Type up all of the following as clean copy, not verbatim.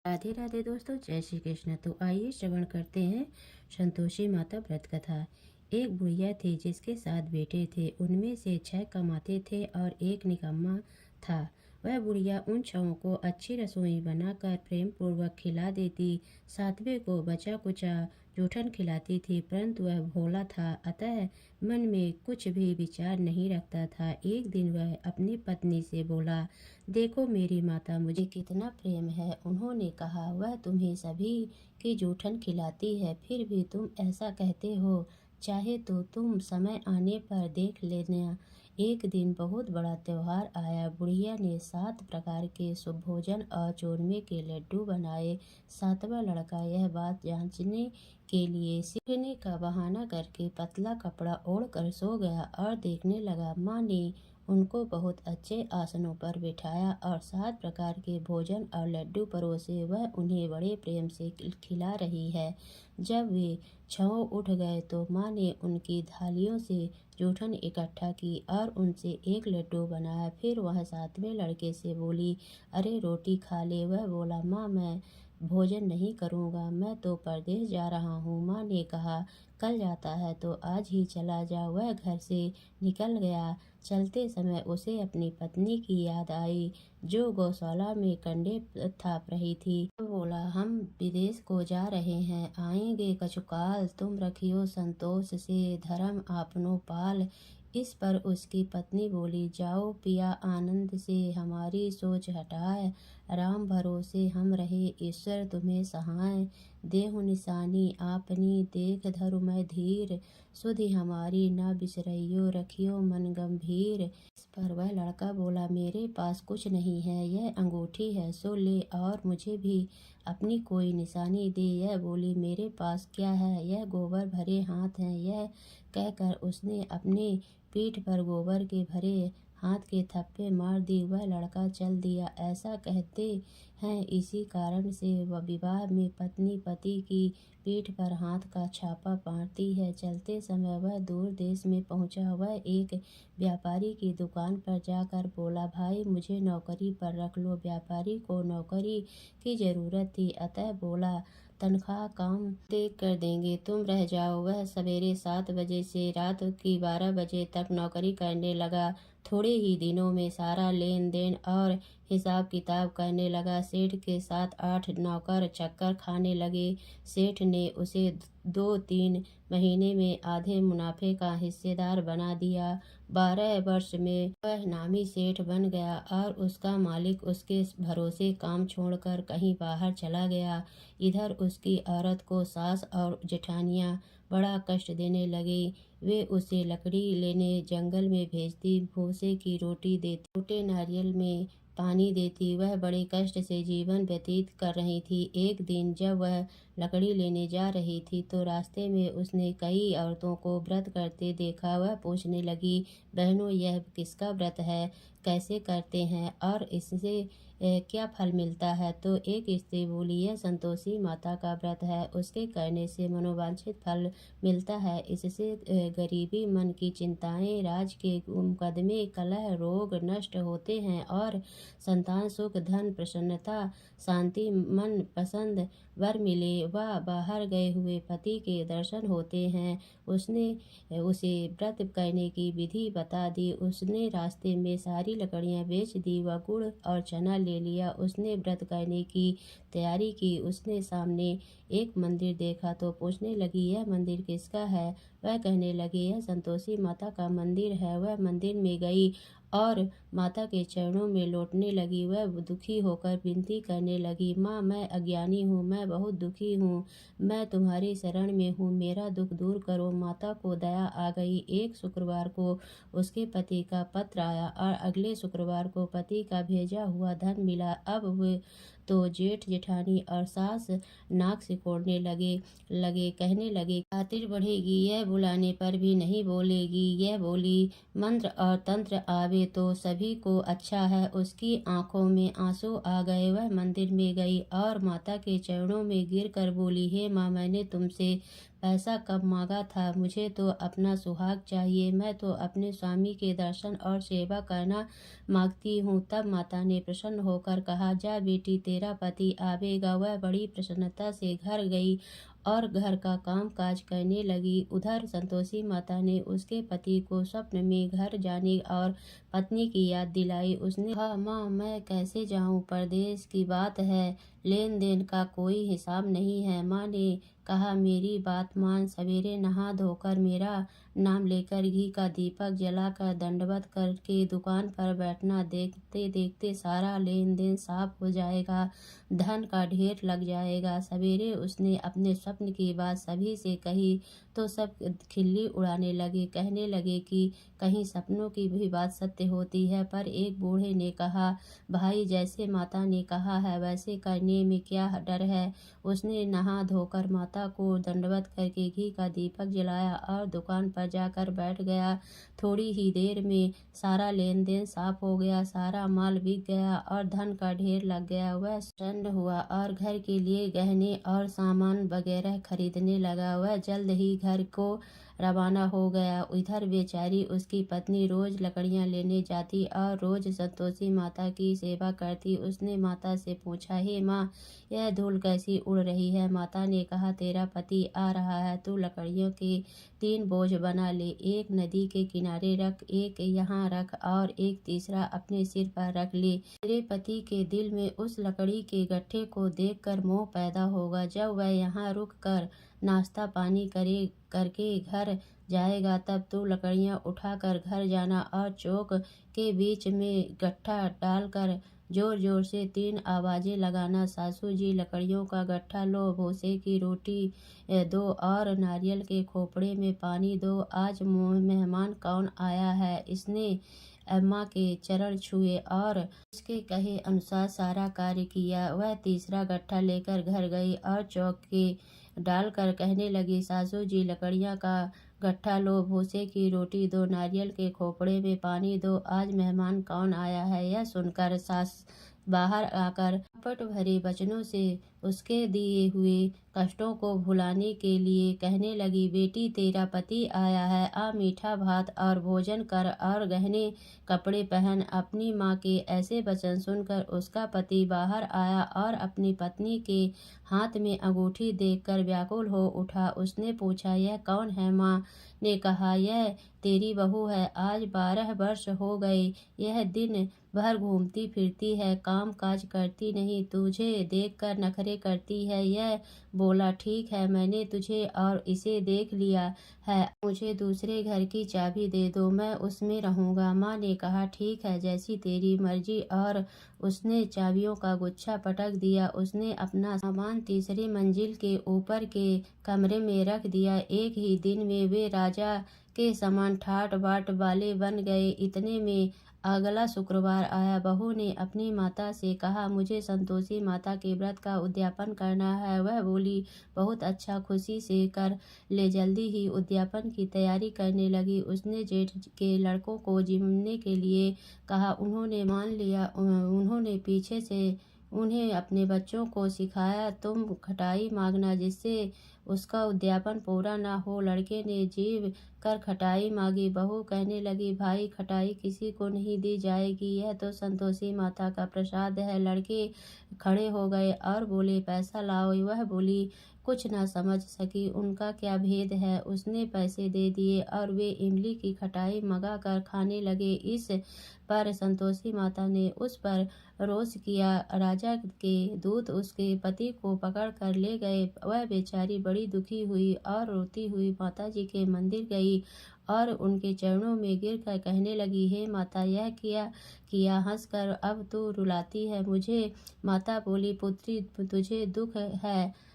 राधे राधे दोस्तों, जय श्री कृष्ण। तो आइए श्रवण करते हैं संतोषी माता व्रत कथा। एक बुढ़िया थी जिसके 7 बेटे थे। उनमें से 6 कमाते थे और एक निकम्मा था। वह बुढ़िया उन 6 को अच्छी रसोई बनाकर प्रेम पूर्वक खिला देती। 7वें को बचा कुचा जूठन खिलाती थी, परंतु वह भोला था, अतः मन में कुछ भी विचार नहीं रखता था। एक दिन वह अपनी पत्नी से बोला, देखो मेरी माता मुझे कितना प्रेम है। उन्होंने कहा, वह तुम्हें सभी की जूठन खिलाती है, फिर भी तुम ऐसा कहते हो। चाहे तो तुम समय आने पर देख लेना। एक दिन बहुत बड़ा त्योहार आया। बुढ़िया ने 7 प्रकार के शुभ भोजन और चूरमे के लड्डू बनाए। 7वां लड़का यह बात जांचने के लिए सीखने का बहाना करके पतला कपड़ा ओढ़कर सो गया और देखने लगा। माँ ने उनको बहुत अच्छे आसनों पर बिठाया और 7 प्रकार के भोजन और लड्डू परोसे वह उन्हें बड़े प्रेम से खिला रही है। जब वे 6 उठ गए तो माँ ने उनकी थालियों से जूठन इकट्ठा की और उनसे एक लड्डू बनाया। फिर वह 7वें लड़के से बोली, अरे रोटी खा ले। वह बोला, माँ मैं भोजन नहीं करूँगा, मैं तो परदेश जा रहा हूँ। माँ ने कहा, कल जाता है तो आज ही चला जा। वह घर से निकल गया। चलते समय उसे अपनी पत्नी की याद आई, जो गौशाला में कंडे थाप रही थी। तो बोला, हम विदेश को जा रहे हैं, आएंगे कछुकाल, तुम रखियो संतोष से धर्म आपनो पाल। इस पर उसकी पत्नी बोली, जाओ पिया आनंद से हमारी सोच हटाए। राम भरोसे हम रहे, ईश्वर तुम्हें सहाय। देहु निशानी आपनी देख धरु मैं धीर। सुधि हमारी न बिसरइयो, रखियो मन गंभीर। इस पर वह लड़का बोला, मेरे पास कुछ नहीं है, यह अंगूठी है, सो ले और मुझे भी अपनी कोई निशानी दे। यह बोली, मेरे पास क्या है, यह गोबर भरे हाथ हैं। यह कहकर उसने अपने पीठ पर गोबर के भरे हाथ के थप्पे मार दी। वह लड़का चल दिया। ऐसा कहते हैं इसी कारण से वह विवाह में पत्नी पति की पीठ पर हाथ का छापा मारती है। चलते समय वह दूर देश में पहुंचा। वह एक व्यापारी की दुकान पर जाकर बोला, भाई मुझे नौकरी पर रख लो। व्यापारी को नौकरी की जरूरत थी, अतः बोला, तनख्वाह काम देख कर देंगे, तुम रह जाओ। वह सवेरे 7 बजे से रात की 12 बजे तक नौकरी करने लगा। थोड़े ही दिनों में सारा लेन देन और हिसाब किताब करने लगा। सेठ के 7-8 नौकर चक्कर खाने लगे। सेठ ने उसे 2-3 महीने में आधे मुनाफे का हिस्सेदार बना दिया। 12 वर्ष में वह नामी सेठ बन गया और उसका मालिक उसके भरोसे काम छोड़कर कहीं बाहर चला गया। इधर उसकी औरत को सास और जेठानियाँ बड़ा कष्ट देने लगी। वे उसे लकड़ी लेने जंगल में भेजती, भूसे की रोटी देती, टूटे नारियल में पानी देती। वह बड़े कष्ट से जीवन व्यतीत कर रही थी। एक दिन जब वह लकड़ी लेने जा रही थी तो रास्ते में उसने कई औरतों को व्रत करते देखा। वह पूछने लगी, बहनों यह किसका व्रत है, कैसे करते हैं और इससे क्या फल मिलता है। तो एक स्त्री बोली, यह संतोषी माता का व्रत है, उसके करने से मनोवांछित फल मिलता है। इससे गरीबी, मन की चिंताएं, राज के मुकदमे, कलह, रोग नष्ट होते हैं और संतान सुख, धन, प्रसन्नता, शांति, मन पसंद वर मिले व बाहर गए हुए पति के दर्शन होते हैं। उसने उसे व्रत करने की विधि बता दी। उसने रास्ते में सारी लकड़ियां बेच दी व गुड़ और चना ले लिया। उसने व्रत करने की तैयारी की। उसने सामने एक मंदिर देखा तो पूछने लगी, यह मंदिर किसका है। वह कहने लगी, यह संतोषी माता का मंदिर है। वह मंदिर में गई और माता के चरणों में लौटने लगी। वह दुखी होकर विनती करने लगी, माँ मैं अज्ञानी हूँ, मैं बहुत दुखी हूँ, मैं तुम्हारी शरण में हूँ, मेरा दुख दूर करो। माता को दया आ गई। एक शुक्रवार को उसके पति का पत्र आया और अगले शुक्रवार को पति का भेजा हुआ धन मिला। अब वे तो जेठ जेठानी और सास नाक सिकोड़ने लगे कहने लगे, खातिर बढ़ेगी, यह बुलाने पर भी नहीं बोलेगी। यह बोली, मंत्र और तंत्र आवे तो सभी को अच्छा है। उसकी आंखों में आंसू आ गए। वह मंदिर में गई और माता के चरणों में गिरकर बोली, हे माँ, मैंने तुमसे पैसा कब मांगा था? मुझे तो अपना सुहाग चाहिए। मैं तो अपने स्वामी के दर्शन और सेवा करना मांगती हूँ। तब माता ने प्रसन्न होकर कहा, जा बेटी, तेरा पति आवेगा। वह बड़ी प्रसन्नता से घर गई और घर का काम काज करने लगी। उधर संतोषी माता ने उसके पति को स्वप्न में घर जाने और पत्नी की याद दिलाई। उसने कहा, माँ, मैं कैसे जाऊँ? परदेश की बात है, लेन देन का कोई हिसाब नहीं है। माँ ने कहा, मेरी बात मान, सवेरे नहा धोकर मेरा नाम लेकर घी का दीपक जलाकर दंडवत करके दुकान पर बैठना। देखते देखते सारा लेन देन साफ हो जाएगा, धन का ढेर लग जाएगा। सवेरे उसने अपने स्वप्न की बात सभी से कही तो सब खिल्ली उड़ाने लगे, कहने लगे कि कहीं सपनों की भी बात सत्य होती है। पर एक बूढ़े ने कहा, भाई, जैसे माता ने कहा है वैसे करने में क्या डर है? उसने नहा धोकर माता को दंडवत करके घी का दीपक जलाया और दुकान पर जाकर बैठ गया। थोड़ी ही देर में सारा लेन देन साफ हो गया, सारा माल बिक गया और धन का ढेर लग गया। वह प्रसन्न हुआ और घर के लिए गहने और सामान वगैरह खरीदने लगा। वह जल्द ही घर को रवाना हो गया। इधर बेचारी उसकी पत्नी रोज लकड़ियां लेने जाती और रोज संतोषी माता की सेवा करती। उसने माता से पूछा, हे माँ, यह धूल कैसी उड़ रही है? माता ने कहा, तेरा पति आ रहा है, तू लकड़ियों के 3 बोझ बना ले। एक नदी के किनारे रख, एक यहाँ रख और एक तीसरा अपने सिर पर रख ले। तेरे पति के दिल में उस लकड़ी के गट्ठे को देखकर मोह पैदा होगा। जब वह यहाँ रुक कर नाश्ता पानी करके घर जाएगा, तब तू लकड़ियाँ उठाकर घर जाना और चौक के बीच में गट्ठा डालकर जोर जोर से 3 आवाजें लगाना। सासू जी, लकड़ियों का गट्ठा लो, भूसे की रोटी दो और नारियल के खोपड़े में पानी दो। आज मेहमान कौन आया है? इसने अम्मा के चरण छुए और उसके कहे अनुसार सारा कार्य किया। वह तीसरा गट्ठा लेकर घर गई और चौक के डालकर कहने लगी, सासू जी, लकड़ियाँ का गट्ठा लो, भूसे की रोटी दो, नारियल के खोपड़े में पानी दो। आज मेहमान कौन आया है? यह सुनकर सास बाहर आकर पट भरे वचनों से उसके दिए हुए कष्टों को भुलाने के लिए कहने लगी, बेटी, तेरा पति आया है, आ मीठा भात और भोजन कर और गहने कपड़े पहन। अपनी माँ के ऐसे वचन सुनकर उसका पति बाहर आया और अपनी पत्नी के हाथ में अंगूठी देखकर व्याकुल हो उठा। उसने पूछा, यह कौन है? माँ ने कहा, यह तेरी बहू है। आज 12 वर्ष हो गए यह दिन भर घूमती फिरती है, काम काज करती नहीं, तुझे देखकर नखरे करती है। यह बोला, ठीक है, मैंने तुझे और इसे देख लिया है, मुझे दूसरे घर की चाबी दे दो, मैं उसमें रहूंगा। माँ ने कहा, ठीक है, जैसी तेरी मर्जी। और उसने चाबियों का गुच्छा पटक दिया। उसने अपना सामान तीसरी मंजिल के ऊपर के कमरे में रख दिया। एक ही दिन में वे राजा के समान ठाट बाट वाले बन गए। इतने में अगला शुक्रवार आया। बहू ने अपनी माता से कहा, मुझे संतोषी माता के व्रत का उद्यापन करना है। वह बोली, बहुत अच्छा, खुशी से कर ले। जल्दी ही उद्यापन की तैयारी करने लगी। उसने जेठ के लड़कों को जिमने के लिए कहा। उन्होंने मान लिया। उन्होंने पीछे से उन्हें अपने बच्चों को सिखाया, तुम खटाई मांगना जिससे उसका उद्यापन पूरा ना हो। लड़के ने जीव कर खटाई मांगी। बहू कहने लगी, भाई, खटाई किसी को नहीं दी जाएगी, यह तो संतोषी माता का प्रसाद है। लड़के खड़े हो गए और बोले, पैसा लाओ। वह बोली, कुछ ना समझ सकी उनका क्या भेद है। उसने पैसे दे दिए और वे इमली की खटाई मंगा कर खाने लगे। इस पर संतोषी माता ने उस पर रोष किया। राजा के दूत उसके पति को पकड़ कर ले गए। वह बेचारी बड़ी दुखी हुई और रोती हुई माता जी के मंदिर गई और उनके चरणों में गिरकर कहने लगी, हे माता, यह किया किया हंसकर अब तू रुलाती है मुझे। माता बोली, पुत्री, तुझे दुख है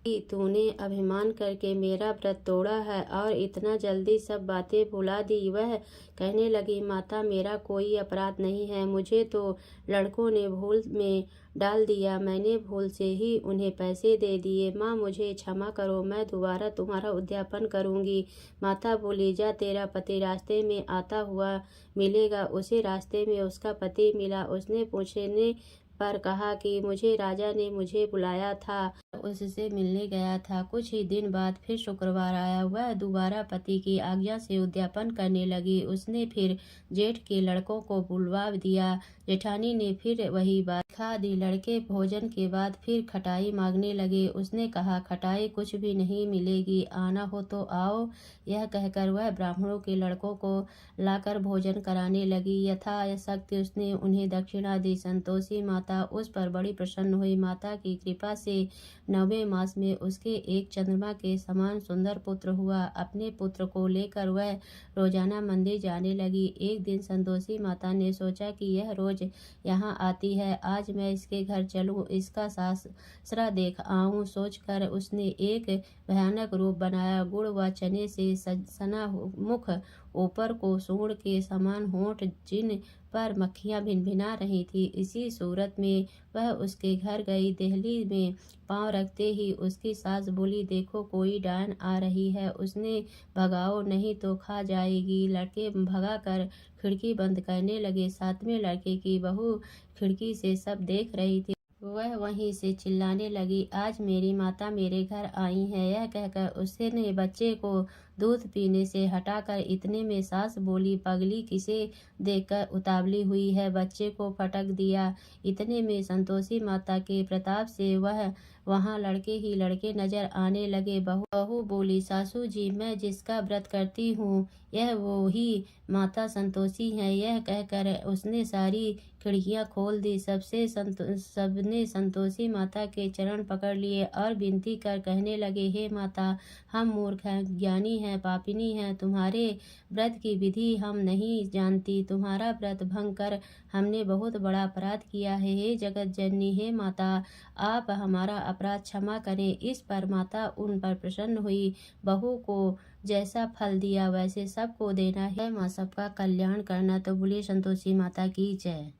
कि तूने अभिमान करके मेरा व्रत तोड़ा है और इतना जल्दी सब बातें भुला दी। वह कहने लगी, माता, मेरा कोई अपराध नहीं है, मुझे तो लड़कों ने भूल में डाल दिया, मैंने भूल से ही उन्हें पैसे दे दिए। माँ, मुझे क्षमा करो, मैं दोबारा तुम्हारा उद्यापन करूँगी। माता बोली, जा, तेरा पति रास्ते में आता हुआ मिलेगा। उसे रास्ते में उसका पति मिला। उसने पूछने पर कहा कि मुझे राजा ने मुझे बुलाया था, उससे मिलने गया था। कुछ ही दिन बाद फिर शुक्रवार आया। वह दोबारा पति की आज्ञा से उद्यापन करने लगी। उसने फिर जेठ के लड़कों को बुलवा दिया। जेठानी ने फिर वही बात खा दी। लड़के भोजन के बाद फिर खटाई मांगने लगे। उसने कहा, खटाई कुछ भी नहीं मिलेगी, आना हो तो आओ। यह कहकर वह ब्राह्मणों के लड़कों को लाकर भोजन कराने लगी। यथाशक्ति उसने उन्हें दक्षिणा दी। संतोषी माता उस पर बड़ी प्रसन्न हुई। माता की कृपा से 9वें मास में उसके एक चंद्रमा के समान सुंदर पुत्र हुआ। अपने पुत्र को लेकर वह रोजाना मंदिर जाने लगी। एक दिन संतोषी माता ने सोचा कि यह रोज यहाँ आती है, आज मैं इसके घर चलूं, इसका सासरा देख आऊं। सोचकर उसने एक भयानक रूप बनाया। गुड़ व चने से सना मुख, ऊपर को सूंड के समान होंठ, जिन पर मक्खियां भिनभिना रही थी। इसी सूरत में वह उसके घर गई। देहली में पांव रखते ही उसकी सास बोली, देखो कोई डायन आ रही है, उसने भगाओ नहीं तो खा जाएगी। लड़के भगाकर खिड़की बंद करने लगे। 7वें लड़के की बहू खिड़की से सब देख रही थी। वह वहीं से चिल्लाने लगी, आज मेरी माता मेरे घर आई है। यह कहकर उसने बच्चे को दूध पीने से हटाकर इतने में सास बोली, पगली किसे देखकर उतावली हुई है, बच्चे को फटक दिया। इतने में संतोषी माता के प्रताप से वह वहाँ लड़के ही लड़के नजर आने लगे। बहू बोली, सासू जी, मैं जिसका व्रत करती हूँ यह वो ही माता संतोषी है। यह कहकर उसने सारी खिड़कियां खोल दी। सबने संतोषी माता के चरण पकड़ लिए और विनती कर कहने लगे, हे माता, हम मूर्ख हैं, ज्ञानी हैं, पापिनी हैं, तुम्हारे व्रत की विधि हम नहीं जानती। तुम्हारा व्रत भंग कर हमने बहुत बड़ा अपराध किया है। हे जगत जननी, हे माता, आप हमारा अपराध क्षमा करें। इस पर माता उन पर प्रसन्न हुई। बहू को जैसा फल दिया वैसे सबको देना है। माँ सबका कल्याण करना। तो बोलिए संतोषी माता की जय।